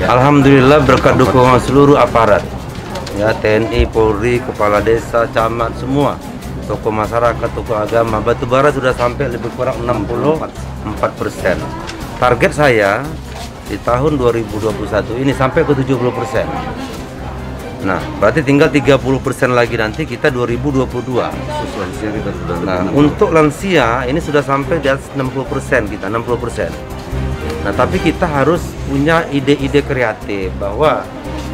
Alhamdulillah berkat dukungan seluruh aparat, ya, TNI, Polri, kepala desa, camat, semua, tokoh masyarakat, tokoh agama. Batubara sudah sampai lebih kurang 64%. Target saya di tahun 2021 ini sampai ke 70%. Nah, berarti tinggal 30% lagi nanti kita 2022. Nah, untuk lansia ini sudah sampai di atas 60% kita, 60%. Nah, tapi kita harus punya ide-ide kreatif bahwa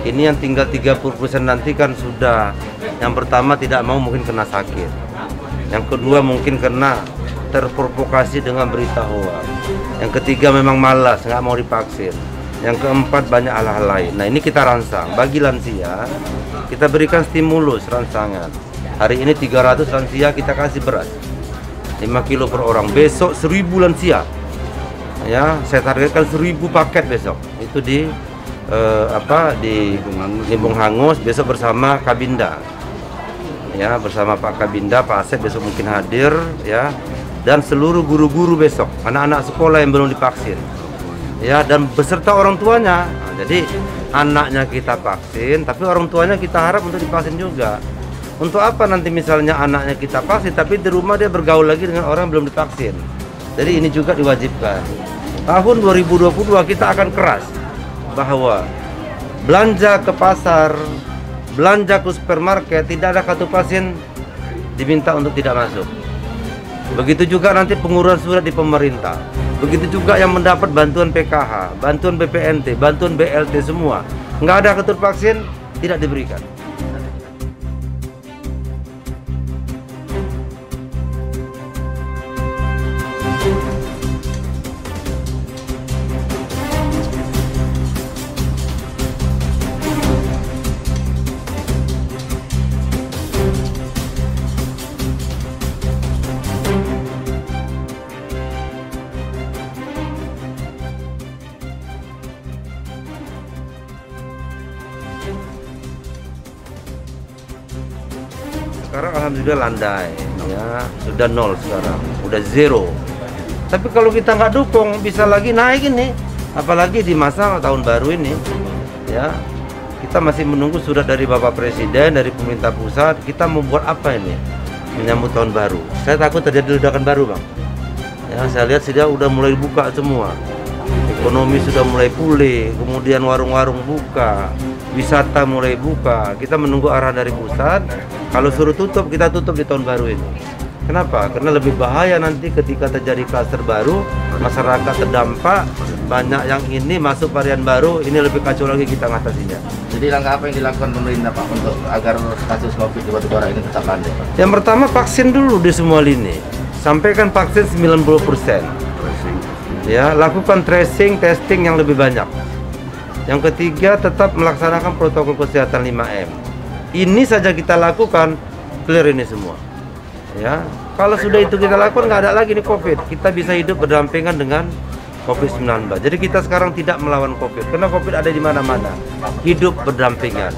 ini yang tinggal 30% nanti kan sudah, yang pertama tidak mau mungkin kena sakit, yang kedua mungkin kena terprovokasi dengan berita hoax, yang ketiga memang malas nggak mau divaksin, yang keempat banyak hal-hal lain. Nah, ini kita rangsang bagi lansia, kita berikan stimulus rangsangan. Hari ini 300 lansia kita kasih beras 5 kilo per orang, besok 1000 lansia. Ya, saya targetkan 1000 paket besok. Itu di di Limbung Hangus, besok bersama Kabinda. Ya, bersama Pak Kabinda, Pak Asep besok mungkin hadir, ya. Dan seluruh guru-guru besok, anak-anak sekolah yang belum divaksin. Ya, dan beserta orang tuanya. Nah, jadi anaknya kita vaksin, tapi orang tuanya kita harap untuk divaksin juga. Untuk apa nanti misalnya anaknya kita vaksin, tapi di rumah dia bergaul lagi dengan orang yang belum divaksin. Jadi ini juga diwajibkan. Tahun 2022 kita akan keras bahwa belanja ke pasar, belanja ke supermarket, tidak ada kartu pasien diminta untuk tidak masuk. Begitu juga nanti pengurusan surat di pemerintah. Begitu juga yang mendapat bantuan PKH, bantuan BPNT, bantuan BLT semua. Nggak ada kartu vaksin, tidak diberikan. Sekarang alhamdulillah landai, ya, sudah 0 sekarang, udah 0. Tapi kalau kita nggak dukung, bisa lagi naik ini, apalagi di masa tahun baru ini, ya. Kita masih menunggu surat dari Bapak Presiden, dari pemerintah pusat. Kita mau buat apa ini menyambut tahun baru? Saya takut terjadi ledakan baru, Bang. Ya, saya lihat sudah udah mulai buka semua, ekonomi sudah mulai pulih, kemudian warung-warung buka, wisata mulai buka. Kita menunggu arahan dari pusat. Kalau suruh tutup, kita tutup di tahun baru ini. Kenapa? Karena lebih bahaya nanti ketika terjadi klaster baru, masyarakat terdampak, banyak yang ini masuk varian baru, ini lebih kacau lagi kita ngatasinya. Jadi langkah apa yang dilakukan pemerintah, Pak, untuk agar kasus COVID di Batubara ini tetap landai, Pak? Yang pertama, vaksin dulu di semua lini. Sampaikan vaksin 90%. Ya, lakukan tracing, testing yang lebih banyak. Yang ketiga, tetap melaksanakan protokol kesehatan 5M. Ini saja kita lakukan, clear ini semua. Ya, kalau sudah itu kita lakukan, nggak ada lagi nih COVID. Kita bisa hidup berdampingan dengan COVID-19. Jadi kita sekarang tidak melawan COVID, karena COVID ada di mana-mana. Hidup berdampingan.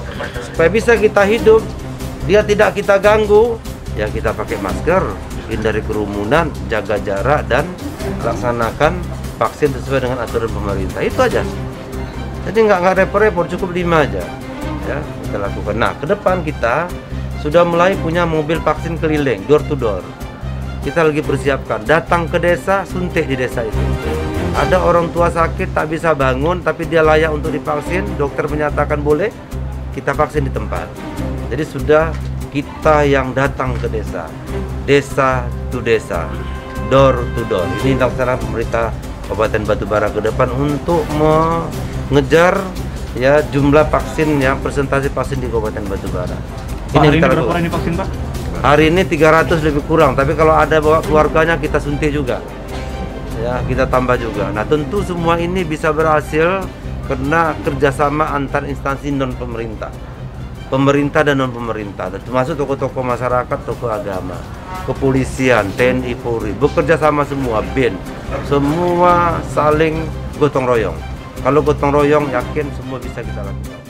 Supaya bisa kita hidup, dia tidak kita ganggu, ya kita pakai masker, hindari kerumunan, jaga jarak, dan laksanakan vaksin sesuai dengan aturan pemerintah. Itu aja. Jadi nggak repot-repot, cukup 5 aja. Ya, kita lakukan. Nah, ke depan kita sudah mulai punya mobil vaksin keliling, door to door. Kita lagi persiapkan, datang ke desa, suntik di desa itu. Ada orang tua sakit tak bisa bangun, tapi dia layak untuk divaksin, dokter menyatakan boleh, kita vaksin di tempat. Jadi sudah kita yang datang ke desa, desa to desa, door to door. Ini laksana pemerintah Kabupaten Batubara ke depan untuk mengejar, ya, jumlah vaksin, yang presentasi vaksin di Kabupaten Batubara. Pak, ini hari ini berapa ini vaksin, Pak? Hari ini 300 lebih kurang, tapi kalau ada bawa keluarganya kita suntik juga. Ya, kita tambah juga. Nah, tentu semua ini bisa berhasil karena kerjasama antar instansi non pemerintah, pemerintah dan non pemerintah, termasuk tokoh-tokoh masyarakat, tokoh agama, kepolisian, TNI, Polri, bekerja sama semua, BIN, semua saling gotong royong. Kalau gotong royong, yakin semua bisa kita lakukan.